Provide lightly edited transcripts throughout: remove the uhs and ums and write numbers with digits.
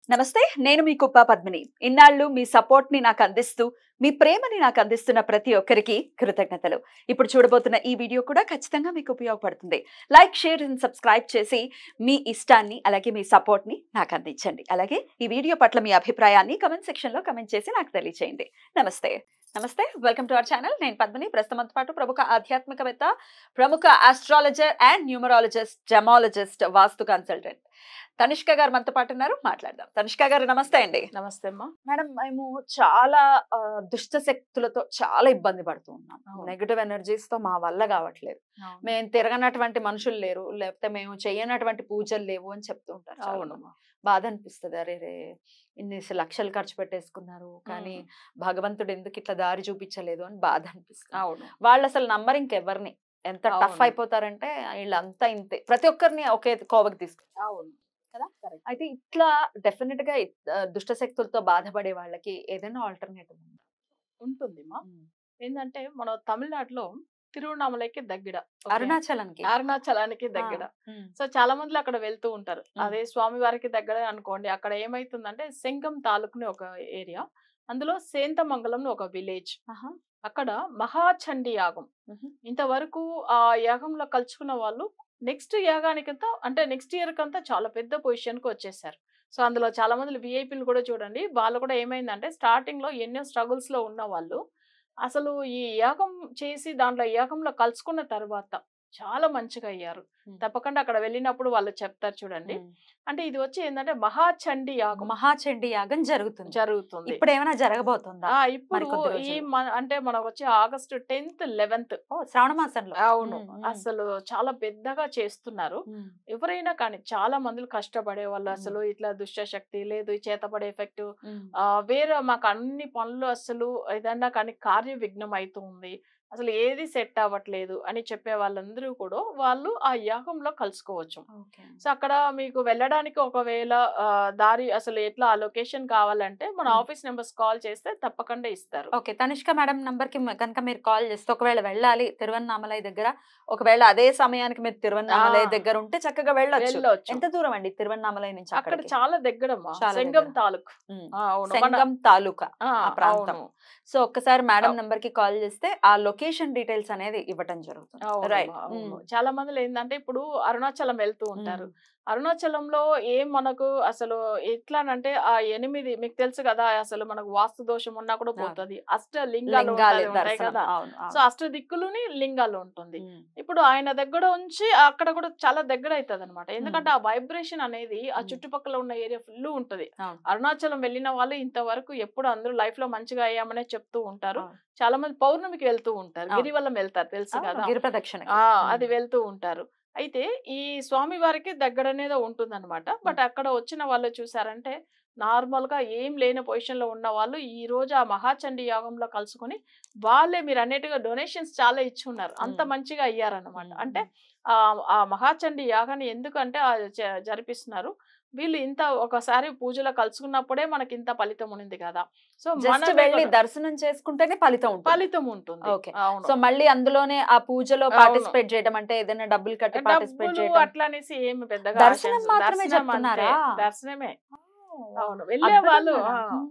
నమస్తే, నేను మీ కుప్ప పద్మిని. ఇన్నాళ్ళు మీ సపోర్ట్ ని నాకు అందిస్తూ, మీ ప్రేమని నాకు అందిస్తున్న ప్రతి ఒక్కరికి కృతజ్ఞతలు. ఇప్పుడు చూడబోతున్న ఈ వీడియో కూడా ఖచ్చితంగా మీకు ఉపయోగపడుతుంది. లైక్, షేర్ అండ్ సబ్స్క్రైబ్ చేసి మీ ఇష్టాన్ని అలాగే మీ సపోర్ట్ ని నాకు అందించండి. అలాగే ఈ వీడియో పట్ల మీ అభిప్రాయాన్ని కమెంట్ సెక్షన్ లో కమెంట్ చేసి నాకు తెలియజేయండి. నమస్తే. నమస్తే, వెల్కమ్ టు అవర్ ఛానల్. నేను పద్మిని. ప్రస్తుతంతో పాటు ప్రముఖ ఆధ్యాత్మికవేత్త, ప్రముఖ astrologer and numerologist, gemmologist, vastu consultant Tanishq గారు మనతో పాటు ఉన్నారు. మాట్లాడదాం. తనిష్క గారు నమస్తే అండి. నమస్తే అమ్మా. మేడం, మేము చాలా దుష్ట శక్తులతో చాలా ఇబ్బంది పడుతూ ఉన్నాం. నెగటివ్ ఎనర్జీస్ తో మా వల్ల కావట్లేదు. మేము తిరగనటువంటి మనుషులు లేరు, లేకపోతే మేము చేయనటువంటి పూజలు లేవు అని చెప్తూ ఉంటారు. అవునమ్మా. బాధ అనిపిస్తుంది. అరే రే, ఇన్ని లక్షలు ఖర్చు పెట్టేసుకున్నారు, కానీ భగవంతుడు ఎందుకు ఇట్లా దారి చూపించలేదు అని బాధ అనిపిస్తుంది. అవును. వాళ్ళు అసలు నమ్మరు ఇంకెవరిని. ఎంత టఫ్ అయిపోతారంటే వీళ్ళంతా ఇంతే, ప్రతి ఒక్కరిని ఒకే కోవకి తీసుకుంటారు. అవును కదా. అయితే ఇట్లా డెఫినెట్ గా దుష్ట శక్తులతో బాధపడే వాళ్ళకి ఏదైనా ఆల్టర్నేటివ్ ఉంటుంది మా. ఏంటంటే మన తమిళనాడులో తిరువణామలైకి దగ్గర, అరుణాచలానికి దగ్గర. సో చాలా మంది అక్కడ వెళ్తూ ఉంటారు. అదే స్వామి వారికి దగ్గర అనుకోండి. అక్కడ ఏమైతుందంటే సెంగం తాలూకుని ఒక ఏరియా, అందులో సేంతమంగళం ఒక విలేజ్. అక్కడ మహాచండీ యాగం. ఇంతవరకు ఆ యాగంలో కలుసుకున్న వాళ్ళు నెక్స్ట్ యాగానికంతా, అంటే నెక్స్ట్ ఇయర్ కంతా చాలా పెద్ద పొజిషన్ కి వచ్చేసారు. సో అందులో చాలా మంది విఐపీలు కూడా చూడండి, వాళ్ళు కూడా ఏమైందంటే స్టార్టింగ్ లో ఎన్నో స్ట్రగుల్స్ లో ఉన్న వాళ్ళు అసలు ఈ యాగం చేసి దాంట్లో యాగంలో కలుసుకున్న తర్వాత చాలా మంచిగా అయ్యారు. తప్పకుండా అక్కడ వెళ్ళినప్పుడు వాళ్ళు చెప్తారు చూడండి. అంటే ఇది వచ్చి ఏంటంటే మహాచండీ యాగం జరుగుతుంది. ఇప్పుడు ఏమైనా జరగబోతుందా? ఇప్పుడు ఈ అంటే మనకు వచ్చి ఆగస్టు 10th 11th శ్రావణ మాసంలో. అవును, అసలు చాలా పెద్దగా చేస్తున్నారు. ఎవరైనా కానీ చాలా మంది కష్టపడే వాళ్ళు అసలు ఇట్లా దుష్ట శక్తి లేదు, చేతపడే ఎఫెక్ట్, వేరే మాకు అన్ని పనులు అసలు ఏదన్నా కానీ కార్య విఘ్నం అవుతుంది, అసలు ఏది సెట్ అవ్వట్లేదు అని చెప్పే వాళ్ళందరూ కూడా వాళ్ళు ఆ యాగంలో కలుసుకోవచ్చు. సో అక్కడ మీకు వెళ్ళడానికి ఒకవేళ దారి అసలు ఎట్లా ఆ లొకేషన్ కావాలంటే మన ఆఫీస్ నెంబర్స్ కాల్ చేస్తే తప్పకుండా ఇస్తారు. ఓకే, తనిష్క మేడం నంబర్ కి కనుక మీరు కాల్ చేస్తే, ఒకవేళ వెళ్ళాలి తిరువన్నామలై దగ్గర, ఒకవేళ అదే సమయానికి మీరు తిరువన్నామలై దగ్గర ఉంటే చక్కగా వెళ్ళొచ్చు. ఎంత దూరం అండి తిరువన్నామలై నుంచి? అక్కడ చాలా దగ్గర, సెంగం తాలూకా ప్రాంతం. సో ఒక్కసారి మేడం నంబర్ కి కాల్ చేస్తే ఆ లొకేషన్ డీటెయిల్స్ అనేది ఇవ్వటం జరుగుతుంది. చాలా మంది ఏంటంటే ఇప్పుడు అరుణాచలం వెళ్తూ ఉంటారు. అరుణాచలంలో ఏం మనకు అసలు ఎట్లానంటే ఆ 8 మీకు తెలుసు కదా, అసలు మనకు వాస్తు దోషం ఉన్నా కూడా పోతుంది. లింగాలు ఉంటాయి కదా. సో దిక్కులుని లింగాలు ఉంటుంది. ఇప్పుడు ఆయన దగ్గర ఉంచి అక్కడ కూడా చాలా దగ్గర అవుతుంది అనమాట. ఎందుకంటే ఆ వైబ్రేషన్ అనేది ఆ చుట్టుపక్కల ఉన్న ఏరియా ఫుల్ ఉంటది. అరుణాచలం వెళ్ళిన వాళ్ళు ఇంతవరకు ఎప్పుడు అందరూ లైఫ్ లో మంచిగా అయ్యామనే చెప్తూ ఉంటారు. చాలా మంది పౌర్ణమికి వెళ్తూ ఉంటారు, గిరివలం వెళ్తారు, తెలుసు కదా, గిరి ప్రదక్షిణ. అది వెళ్తూ ఉంటారు. అయితే ఈ స్వామి వారికి దగ్గరనేదో ఉంటుందన్నమాట. బట్ అక్కడ వచ్చిన వాళ్ళు చూసారంటే నార్మల్ గా ఏం లేని పొజిషన్ లో ఉన్న వాళ్ళు ఈ రోజు ఆ మహాచండీ యాగంలో కలుసుకొని వాళ్ళే మీరు అన్నిటిగా డొనేషన్స్ చాలా ఇచ్చి ఉన్నారు. అంత మంచిగా అయ్యారన్నమాట. అంటే ఆ మహాచండీ యాగాన్ని ఎందుకంటే జరిపిస్తున్నారు వీళ్ళు. ఇంత ఒకసారి పూజలో కలుసుకున్నప్పుడే మనకి ఇంత ఫలితం ఉంది కదా. సో మనం వెళ్ళి దర్శనం చేసుకుంటేనే ఫలితం ఉంటుంది. సో మళ్ళీ అందులోనే ఆ పూజలో పార్టిసిపేట్ చేయడం అంటే ఏదైనా డబ్బులు కట్టి పార్టిసిపేట్ చేయడం అట్లా అనేసి ఏమి పెద్దగా దర్శనం మాత్రమే చెప్తున్నారా? దర్శనమే. అవును, వెళ్ళే వాళ్ళు.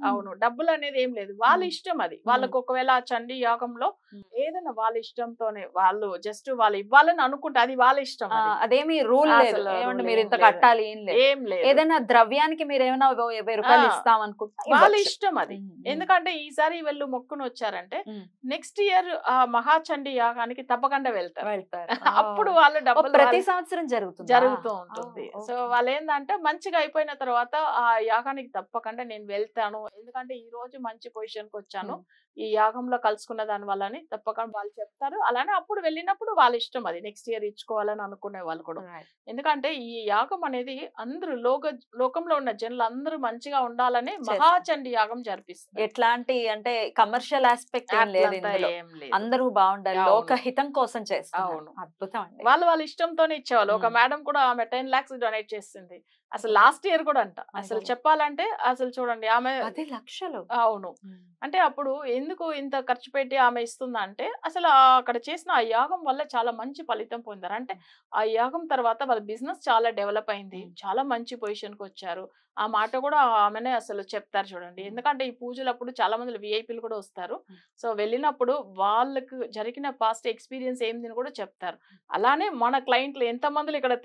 అవును, డబ్బులు అనేది ఏం లేదు, వాళ్ళ ఇష్టం అది. వాళ్ళకు ఒకవేళ ఆ చండీ యాగంలో ఏదైనా వాళ్ళ ఇష్టంతోనే వాళ్ళు జస్ట్ వాళ్ళు ఇవ్వాలని అనుకుంటే అది వాళ్ళ ఇష్టం. అదేమి రూల్ లేదు, మీరు ఇంత కట్టాలి ఏం లేదు. ఏదైనా ద్రవ్యానికి మీరు ఏమైనా 1000 రూపాయలు ఇస్తాం అనుకుంటే వాళ్ళ ఇష్టం అది. ఎందుకంటే ఈసారి వీళ్ళు మొక్కును వచ్చారంటే నెక్స్ట్ ఇయర్ ఆ మహాచండీ యాగానికి తప్పకుండా వెళ్తారు. అప్పుడు వాళ్ళు డబ్బులు ప్రతి సంవత్సరం జరుగుతూ ఉంటుంది. సో వాళ్ళు ఏంటంటే మంచిగా అయిపోయిన తర్వాత ఆ యాగానికి తప్పకుండా నేను వెళ్తాను, ఎందుకంటే ఈ రోజు మంచి పొజిషన్ కి వచ్చాను ఈ యాగంలో కలుసుకున్న దాని వల్లని తప్పకుండా వాళ్ళు చెప్తారు. అలానే అప్పుడు వెళ్ళినప్పుడు వాళ్ళ ఇష్టం అది, నెక్స్ట్ ఇయర్ ఇచ్చుకోవాలని అనుకునే వాళ్ళు కూడా. ఎందుకంటే ఈ యాగం అనేది అందరూ లోకంలో ఉన్న జనులు అందరూ మంచిగా ఉండాలని మహాచండీ యాగం జరిపిస్తారు. ఎట్లాంటి అంటే కమర్షియల్ ఆస్పెక్ట్ ఏం లేదు, అందరూ బాగుండాలి, లోకహితం కోసం చేస్తారు. అవును, అద్భుతం అండి. వాళ్ళ ఇష్టంతోనే ఇచ్చేవాళ్ళు. ఒక మేడం కూడా ఆమె 10 lakhs డొనేట్ చేసింది అసలు లాస్ట్ ఇయర్ కూడా అంట. అసలు చెప్పాలంటే అసలు చూడండి ఆమె 10 లక్షలు. అవును, అంటే అప్పుడు ఎందుకు ఇంత ఖర్చు పెట్టి ఆమె ఇస్తుందా అంటే అసలు అక్కడ చేసిన ఆ యాగం వల్ల చాలా మంచి ఫలితం పొందారు. అంటే ఆ యాగం తర్వాత వాళ్ళ బిజినెస్ చాలా డెవలప్ అయింది. చాలా మంచి పొజిషన్‌కి వచ్చారు. ఆ మాట కూడా ఆమెనే అసలు చెప్తారు చూడండి. ఎందుకంటే ఈ పూజలప్పుడు చాలా మంది వీఐపీలు కూడా వస్తారు. సో వెళ్ళినప్పుడు వాళ్ళకు జరిగిన పాస్ట్ ఎక్స్‌పీరియన్స్ ఏందని కూడా చెప్తారు. అలానే మన క్లయింట్లు ఎంతమందిలో ఇక్కడ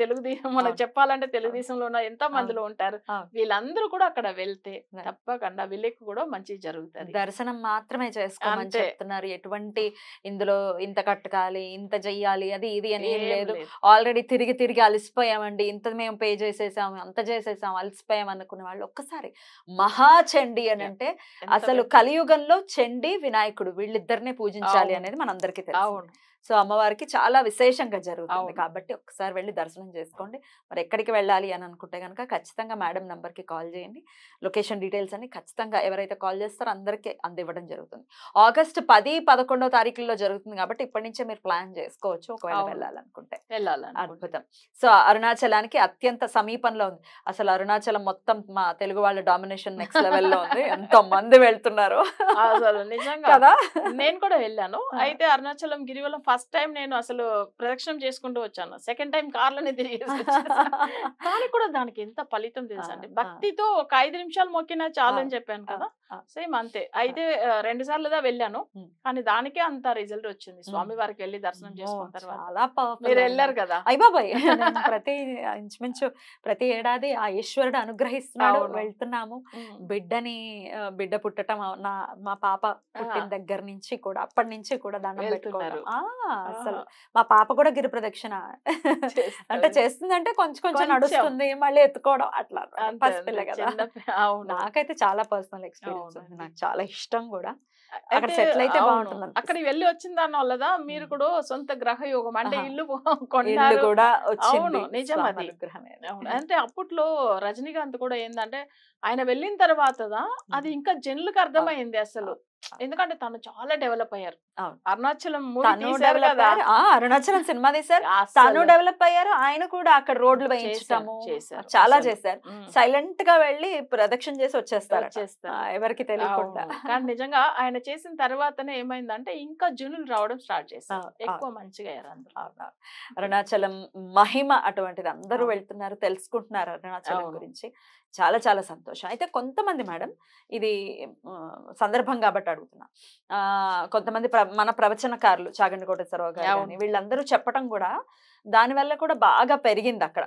మనకు చెప్పాలంటే తెలుగుదేశంలో ఉన్న ఎంత మందిలో ఉంటారు. వీళ్ళందరూ కూడా అక్కడ వెళ్తే తప్పకుండా వీళ్ళకి కూడా మంచి జరుగుతుంది. దర్శనం మాత్రమే చేసుకోమని చెప్తున్నారు. ఎటువంటి ఇందులో ఇంత కట్టుకాలి, ఇంత చెయ్యాలి, అది ఇది అని ఏం లేదు. ఆల్రెడీ తిరిగి తిరిగి అలసిపోయామండి, ఇంత మేము పే చేసేసాము, అంత చేసేసాము, అలసిపోయాం అనుకునే వాళ్ళు ఒక్కసారి మహాచండి అని అంటే అసలు కలియుగంలో చండి వినాయకుడు వీళ్ళిద్దరినే పూజించాలి అనేది మనందరికీ తెలుసు. సో అమ్మవారికి చాలా విశేషంగా జరుగుతుంది కాబట్టి ఒక్కసారి వెళ్ళి దర్శనం చేసుకోండి. మరి ఎక్కడికి వెళ్ళాలి అని అనుకుంటే కనుక ఖచ్చితంగా మేడం నంబర్కి కాల్ చేయండి. లొకేషన్ డీటెయిల్స్ అన్ని ఖచ్చితంగా ఎవరైతే కాల్ చేస్తారో అందరికీ అందివ్వడం జరుగుతుంది. ఆగస్టు 10, 11 తారీఖుల్లో జరుగుతుంది కాబట్టి ఇప్పటి నుంచే మీరు ప్లాన్ చేసుకోవచ్చు ఒకవేళ వెళ్ళాలనుకుంటే. అద్భుతం. సో అరుణాచలానికి అత్యంత సమీపంలో ఉంది. అసలు అరుణాచలం మొత్తం మా తెలుగు వాళ్ళ డామినేషన్ నెక్స్ట్ లెవెల్లో ఉంది. ఎంతో మంది వెళ్తున్నారు అసలు నిజంగా కదా. నేను కూడా వెళ్ళాను. అయితే అరుణాచలం గిరివలం ఫస్ట్ టైం నేను అసలు ప్రదక్షిణం చేసుకుంటూ వచ్చాను. సెకండ్ టైం కార్లోనే తిరిగి కానీ కూడా దానికి ఎంత ఫలితం తెలుసండి. భక్తితో ఒక 5 నిమిషాలు మొక్కినా చాలు అని చెప్పాను కదా, సేమ్ అంతే. అయితే 2 సార్లుగా వెళ్ళాను కానీ దానికే అంత రిజల్ట్ వచ్చింది. స్వామి వారికి వెళ్ళి దర్శనం చేసుకున్న తర్వాత. మీరు వెళ్ళారు కదా? అయ్య బాబాయ్, ఇంచుమించు ప్రతి ఏడాది ఆ ఈశ్వరుడు అనుగ్రహిస్తున్నాడు, వెళ్తున్నాము. బిడ్డ పుట్టడం మా పాప పుట్టిన దగ్గర నుంచి కూడా అప్పటి నుంచి కూడా దండం పెట్టుకున్నారు. అసలు మా పాప కూడా గిరి ప్రదక్షిణ అంటే చేస్తుందంటే కొంచెం కొంచెం నడుస్తుంది, మళ్ళీ ఎత్తుకోవడం అట్లా పసిపిల్ల కదా. నాకైతే చాలా పర్సనల్ ఎక్స్పీరియన్స్ ఉంది, నాకు చాలా ఇష్టం కూడా. అక్కడ సెటిల్ అయితే బాగుంటుంది. అక్కడికి వెళ్ళి వచ్చిన దాని వల్ల మీరు కూడా సొంత గ్రహ యోగం అంటే ఇల్లు కూడా వచ్చింది. నిజం అది. అంటే అప్పట్లో రజనీకాంత్ కూడా ఏంటంటే ఆయన వెళ్ళిన తర్వాత అది ఇంకా జనులకు అర్థమైంది అసలు. ఎందుకంటే తను చాలా డెవలప్ అయ్యారు. అరుణాచలం అరుణాచలం సినిమా తీశారు, తను డెవలప్ అయ్యారు. ఆయన కూడా అక్కడ రోడ్లు వేయించడము చాలా చేశారు. సైలెంట్ గా వెళ్ళి ప్రదక్షిణ చేసి వచ్చేస్తారు ఎవరికి తెలియకుండా. కానీ నిజంగా ఆయన చేసిన తర్వాతనే ఏమైందంటే ఇంకా జనులు రావడం స్టార్ట్ చేశారు, ఎక్కువ మంచిగా అయ్యారు అందరూ. అరుణాచలం మహిమ అటువంటిది, అందరూ వెళ్తున్నారు, తెలుసుకుంటున్నారు అరుణాచలం గురించి. చాలా చాలా సంతోషం. అయితే కొంతమంది మేడం, ఇది సందర్భం కాబట్టి అడుగుతున్నా, కొంతమంది మన ప్రవచనకారులు చాగంటి కోటేశ్వరరావు గారు వీళ్ళందరూ చెప్పడం కూడా దానివల్ల కూడా బాగా పెరిగింది అక్కడ,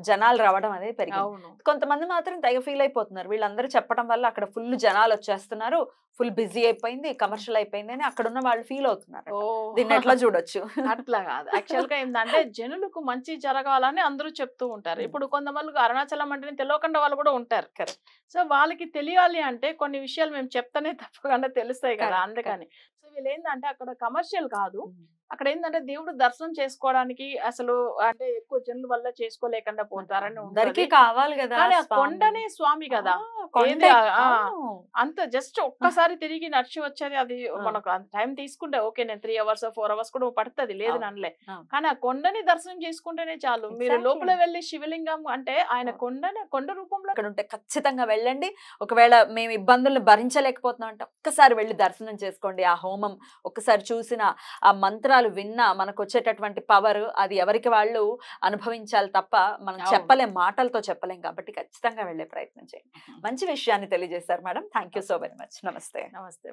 జనాలు రావడం అనేది పెరిగింది. కొంతమంది మాత్రం తెగ ఫీల్ అయిపోతున్నారు, వీళ్ళందరూ చెప్పడం వల్ల అక్కడ ఫుల్ జనాలు వచ్చేస్తున్నారు, ఫుల్ బిజీ అయిపోయింది, కమర్షియల్ అయిపోయింది అని అక్కడ ఉన్న వాళ్ళు ఫీల్ అవుతున్నారు. దీన్ని ఎట్లా చూడొచ్చు? అట్లా కాదు, యాక్చువల్ గా ఏంటంటే జనులకు మంచి జరగాలని అందరూ చెప్తూ ఉంటారు. ఇప్పుడు కొంతమంది అరుణాచలం అంటే తెలియకుండా వాళ్ళు కూడా ఉంటారు. సో వాళ్ళకి తెలియాలి అంటే కొన్ని విషయాలు మేము చెప్తానే తప్పకుండా తెలుస్తాయి కదా, అందుకని. సో వీళ్ళు ఏంటంటే అక్కడ కమర్షియల్ కాదు, అక్కడ ఏంటంటే దేవుడు దర్శనం చేసుకోవడానికి అసలు అంటే ఎక్కువ జనుల వల్ల చేసుకోలేకుండా పోతారని అందరికీ కావాలి కదా. కొండనే స్వామి కదా, అంత జస్ట్ ఒక్కసారి తిరిగి నడిచి వచ్చేది. అది మనకు టైం తీసుకుంటే ఓకే, నేను 3 hours 4 hours కూడా పడుతుంది, లేదు నన్నలే. కానీ ఆ కొండని దర్శనం చేసుకుంటేనే చాలు. మీరు లోపల వెళ్ళి శివలింగం అంటే ఆయన కొండ రూపంలో అక్కడ ఉంటే ఖచ్చితంగా వెళ్ళండి. ఒకవేళ మేము ఇబ్బందులను భరించలేకపోతున్నాం అంటే ఒక్కసారి వెళ్ళి దర్శనం చేసుకోండి. ఆ హోమం ఒక్కసారి చూసిన, ఆ మంత్రాలు విన్నా మనకు వచ్చేటటువంటి పవర్ అది ఎవరికి వాళ్ళు అనుభవించాలి తప్ప మనం చెప్పలేం, మాటలతో చెప్పలేం. కాబట్టి ఖచ్చితంగా వెళ్ళే ప్రయత్నం చేయండి. మంచి విషయాన్ని తెలియజేశారు madam. Thank you so very much. నమస్తే. నమస్తే.